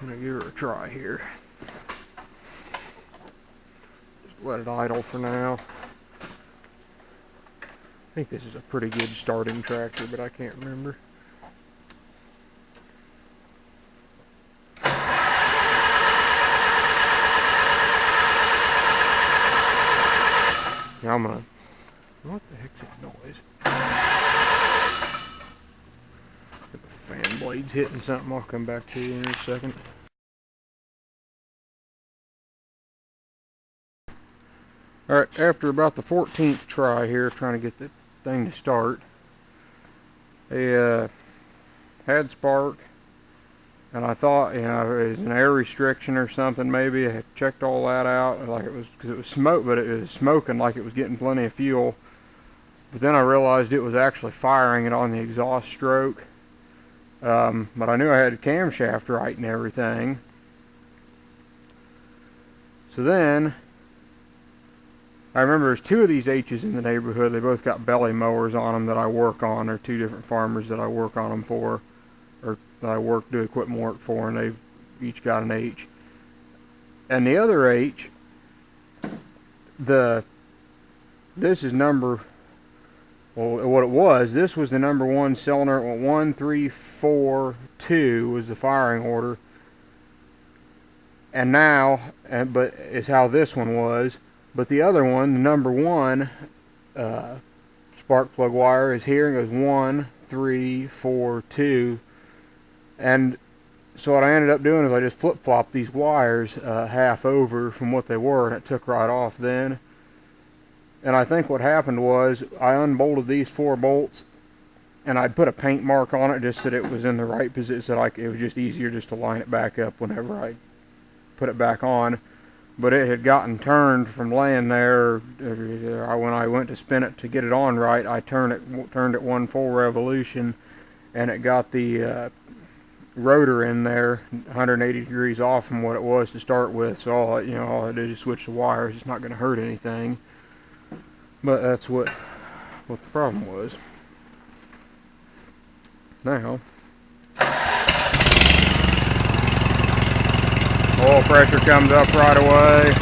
I'm gonna give her a try here. Just let it idle for now. I think this is a pretty good starting tractor, but I can't remember. Now I'm gonna... What the heck's that noise? The fan blade's hitting something. I'll come back to you in a second. Alright, after about the 14th try here, trying to get the thing to start, a had spark, and I thought, you know, it was an air restriction or something maybe. I had checked all that out, like it was, because it was smoke, but it was smoking like it was getting plenty of fuel. But then I realized it was actually firing it on the exhaust stroke. But I knew I had the camshaft right and everything. So then, I remember there's two of these H's in the neighborhood. They both got belly mowers on them that I work on. They're two different farmers that I work on them for, or that I do equipment work for, and they've each got an H. And the other H, this is number, well, what it was, this was the number one cylinder. 1342 was the firing order. And now, but it's how this one was. But the other one, the number one spark plug wire is here. It goes 1, 3, 4, 2. And so what I ended up doing is I just flip-flopped these wires half over from what they were, and it took right off then. And I think what happened was I unbolted these 4 bolts, and I'd put a paint mark on it just so that it was in the right position, so it was just easier just to line it back up whenever I put it back on. But it had gotten turned from laying there. When I went to spin it to get it on right, I turned it 1 full revolution, and it got the rotor in there 180 degrees off from what it was to start with. So all I did is switch the wires. It's not going to hurt anything. But that's what the problem was. Now, oil pressure comes up right away.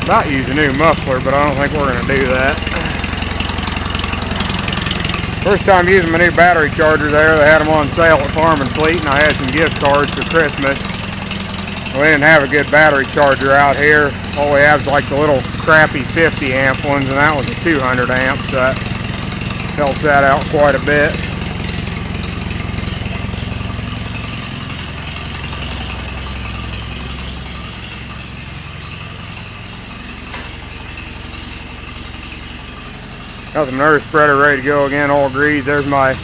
About to use a new muffler, but I don't think we're going to do that. First time using my new battery charger there. They had them on sale at Farm and Fleet, and I had some gift cards for Christmas. We didn't have a good battery charger out here. All we have is like the little crappy 50 amp ones, and that was a 200 amp, so that helps that out quite a bit. Got the nerve spreader ready to go again, all greased. There's my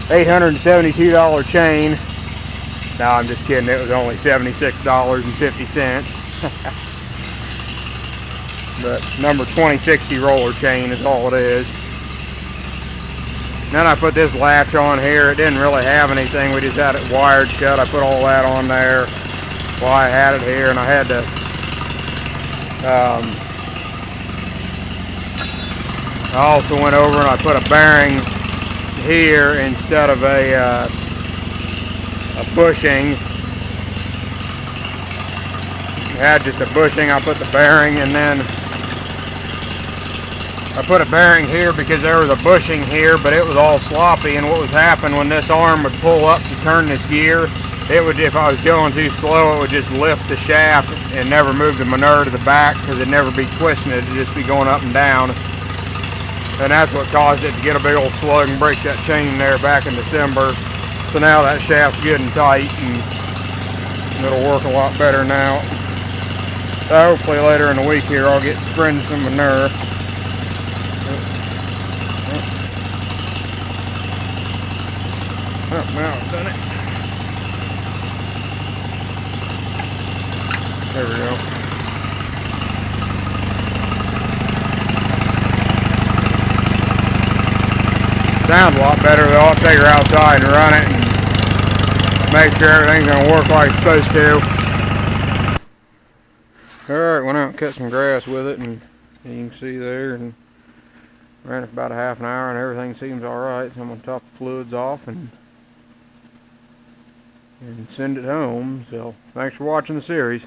$872 chain. No, I'm just kidding. It was only $76.50. But number 2060 roller chain is all it is. Then I put this latch on here. It didn't really have anything. We just had it wired shut. I put all that on there while I had it here, and I had to I also went over and I put a bearing here instead of a bushing. It had just a bushing. I put the bearing, and then I put a bearing here because there was a bushing here, but it was all sloppy. And what was happening when this arm would pull up to turn this gear, it would, if I was going too slow, it would just lift the shaft and never move the manure to the back, because it'd never be twisting it. It'd just be going up and down. And that's what caused it to get a big old slug and break that chain there back in December. So now that shaft's good and tight, and it'll work a lot better now. So hopefully later in the week here I'll get spreading some manure. Oh, now I've done it. There we go. Sounds a lot better though. I'll take her outside and run it and make sure everything's going to work like it's supposed to. Alright, went out and cut some grass with it, and you can see there, and ran it for about a half an hour, and everything seems alright. So I'm going to top the fluids off and send it home. So thanks for watching the series.